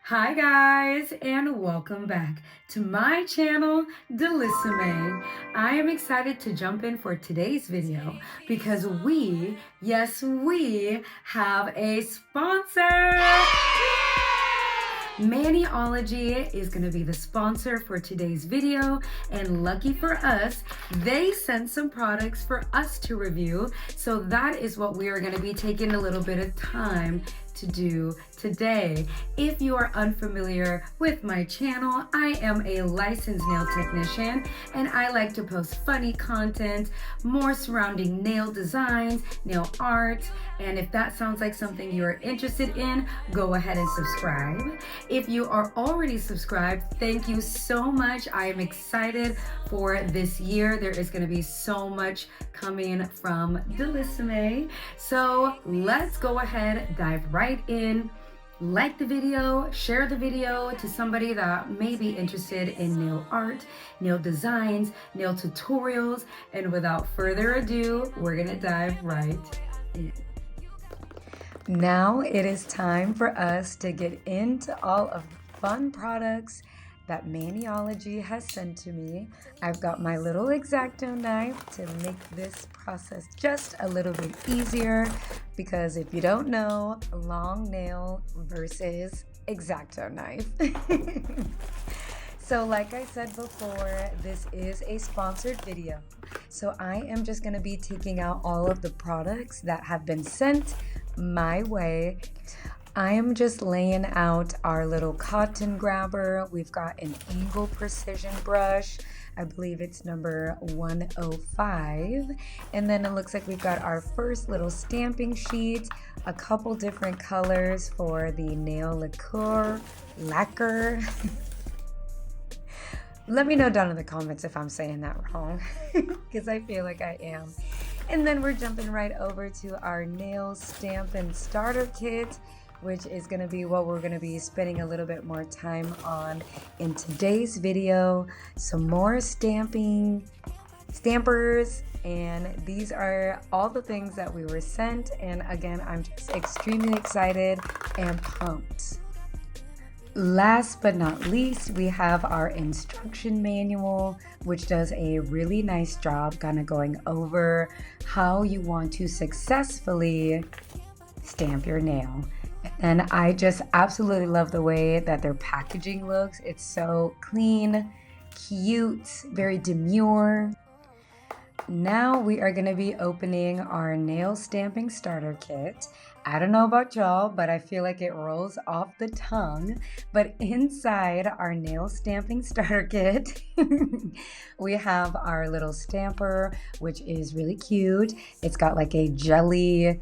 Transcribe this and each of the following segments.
Hi guys, and welcome back to my channel, Delissime. I am excited to jump in for today's video because yes we, have a sponsor. Maniology is going to be the sponsor for today's video, and lucky for us, they sent some products for us to review. So that is what we are going to be taking a little bit of time to do today. If you are unfamiliar with my channel, I am a licensed nail technician and I like to post funny content, more surrounding nail designs, nail art, and if that sounds like something you are interested in, go ahead and subscribe. If you are already subscribed, thank you so much. I am excited for this year. There is going to be so much coming from Delissime. So let's go ahead, dive right in. Like the video, share the video to somebody that may be interested in nail art, nail designs, nail tutorials, and without further ado, we're gonna dive right in. Now it is time for us to get into all of the fun products that Maniology has sent to me. I've got my little X-Acto knife to make this process just a little bit easier, because if you don't know, long nail versus X-Acto knife. So like I said before, this is a sponsored video. So I am just gonna be taking out all of the products that have been sent my way. I am just laying out our little cotton grabber. We've got an angle precision brush. I believe it's number 105. And then it looks like we've got our first little stamping sheet, a couple different colors for the nail lacquer. Let me know down in the comments if I'm saying that wrong, because I feel like I am. And then we're jumping right over to our nail stamping starter kit, which is going to be what we're going to be spending a little bit more time on in today's video. Some more stampers, and these are all the things that we were sent, and again, I'm just extremely excited and pumped. Last but not least, we have our instruction manual, which does a really nice job kind of going over how you want to successfully stamp your nail. And I just absolutely love the way that their packaging looks. It's so clean, cute, very demure. Now we are going to be opening our nail stamping starter kit. I don't know about y'all, but I feel like it rolls off the tongue. But inside our nail stamping starter kit, we have our little stamper, which is really cute. It's got like a jelly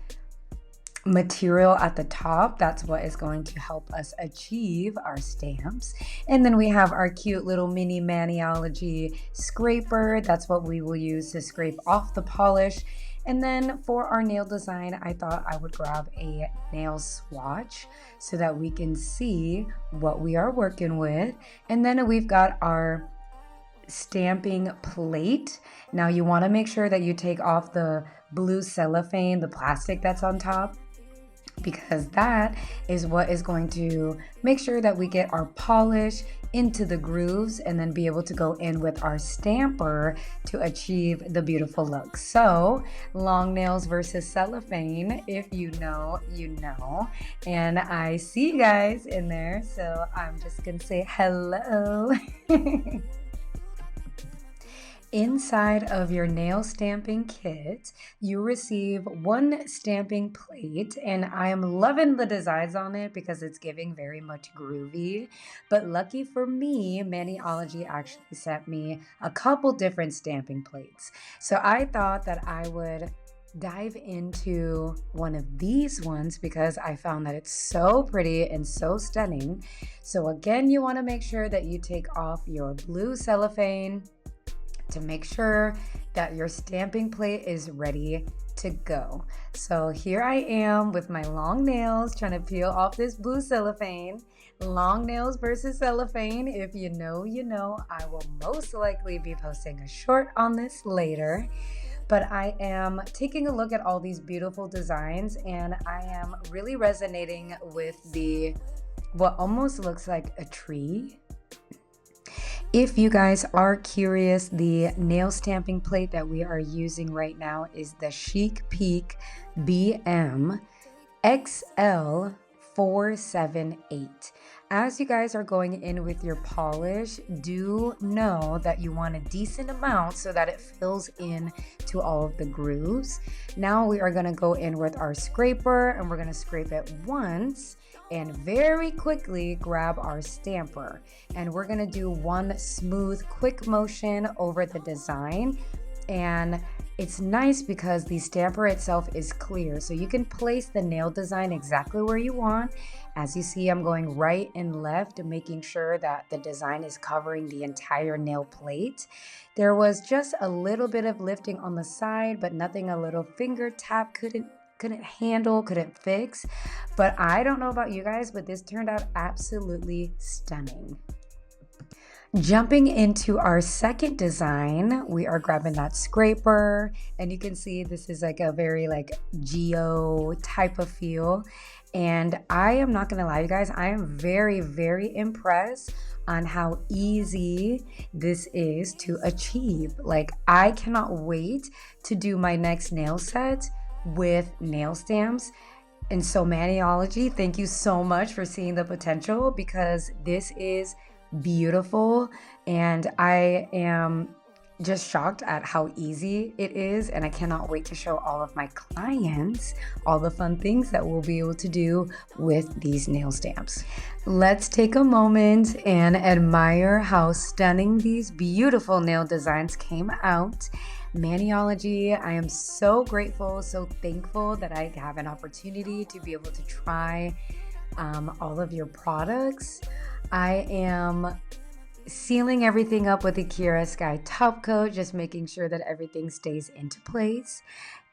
material at the top. That's what is going to help us achieve our stamps. And then we have our cute little mini Maniology scraper. That's what we will use to scrape off the polish. And then for our nail design, I thought I would grab a nail swatch so that we can see what we are working with. And then we've got our stamping plate. Now you want to make sure that you take off the blue cellophane, the plastic that's on top, because that is what is going to make sure that we get our polish into the grooves and then be able to go in with our stamper to achieve the beautiful look. So long nails versus cellophane, if you know, you know. And I see you guys in there, so I'm just gonna say hello. Inside of your nail stamping kit, you receive one stamping plate, and I am loving the designs on it because it's giving very much groovy. But lucky for me, Maniology actually sent me a couple different stamping plates. So I thought that I would dive into one of these ones because I found that it's so pretty and so stunning. So again, you want to make sure that you take off your blue cellophane to make sure that your stamping plate is ready to go. So here I am with my long nails trying to peel off this blue cellophane. Long nails versus cellophane. If you know, you know. I will most likely be posting a short on this later. But I am taking a look at all these beautiful designs, and I am really resonating with the what almost looks like a tree. If you guys are curious, the nail stamping plate that we are using right now is the Chic Peak BM XL 478. As you guys are going in with your polish, do know that you want a decent amount so that it fills in to all of the grooves. Now we are going to go in with our scraper, and we're going to scrape it once and very quickly grab our stamper. And we're going to do one smooth, quick motion over the design. And it's nice because the stamper itself is clear, so you can place the nail design exactly where you want. As you see, I'm going right and left, making sure that the design is covering the entire nail plate. There was just a little bit of lifting on the side, but nothing a little finger tap couldn't handle, couldn't fix. But I don't know about you guys, but this turned out absolutely stunning. Jumping into our second design, we are grabbing that scraper, and you can see this is like a very like geo type of feel. And I am not gonna lie, you guys, I am very, very impressed on how easy this is to achieve. Like, I cannot wait to do my next nail set with nail stamps. And so Maniology, thank you so much for seeing the potential, because this is beautiful, and I am just shocked at how easy it is, and I cannot wait to show all of my clients all the fun things that we'll be able to do with these nail stamps. Let's take a moment and admire how stunning these beautiful nail designs came out. Maniology, I am so grateful, so thankful that I have an opportunity to be able to try all of your products. I am sealing everything up with the Kira Sky top coat, just making sure that everything stays into place.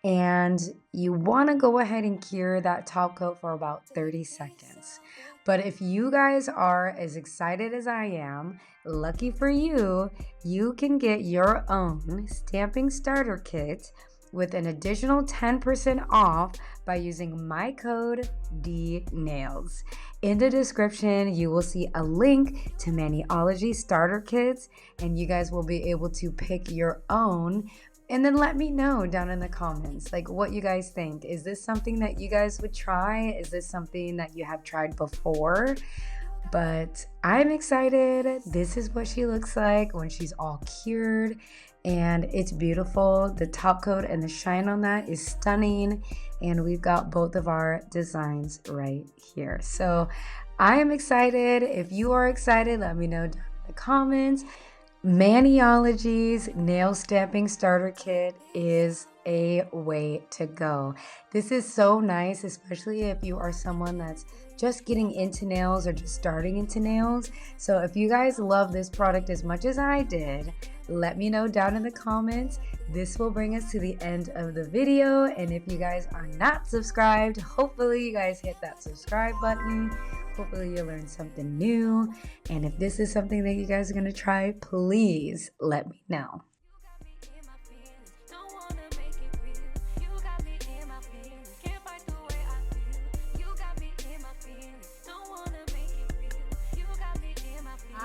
And you want to go ahead and cure that top coat for about 30 seconds. But if you guys are as excited as I am, lucky for you, you can get your own stamping starter kit with an additional 10% off by using my code DNails. In the description, you will see a link to Maniology starter kits, and you guys will be able to pick your own. And then let me know down in the comments, like, what you guys think. Is this something that you guys would try? Is this something that you have tried before? But I'm excited. This is what she looks like when she's all cured, and it's beautiful. The top coat and the shine on that is stunning, and we've got both of our designs right here. So I am excited. If you are excited, let me know down in the comments. Maniology's nail stamping starter kit is a way to go. This is so nice, especially if you are someone that's just getting into nails or just starting into nails. So if you guys love this product as much as I did, let me know down in the comments. This will bring us to the end of the video. And if you guys are not subscribed, hopefully you guys hit that subscribe button. Hopefully you learned something new. And if this is something that you guys are going to try, please let me know.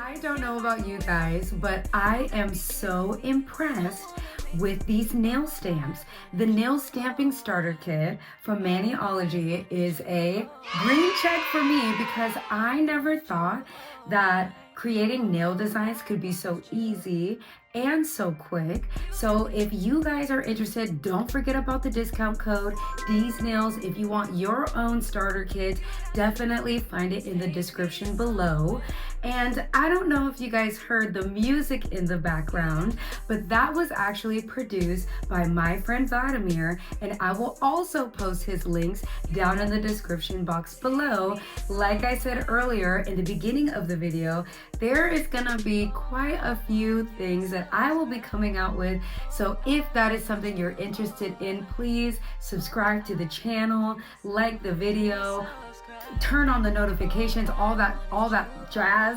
I don't know about you guys, but I am so impressed with these nail stamps. The nail stamping starter kit from Maniology is a green check for me, because I never thought that creating nail designs could be so easy and so quick. So if you guys are interested, don't forget about the discount code DNails. If you want your own starter kit, definitely find it in the description below. And I don't know if you guys heard the music in the background, but that was actually produced by my friend Vladimir, and I will also post his links down in the description box below. Like I said earlier in the beginning of the video, there is gonna be quite a few things that I will be coming out with. So if that is something you're interested in, please subscribe to the channel, like the video, turn on the notifications, all that jazz.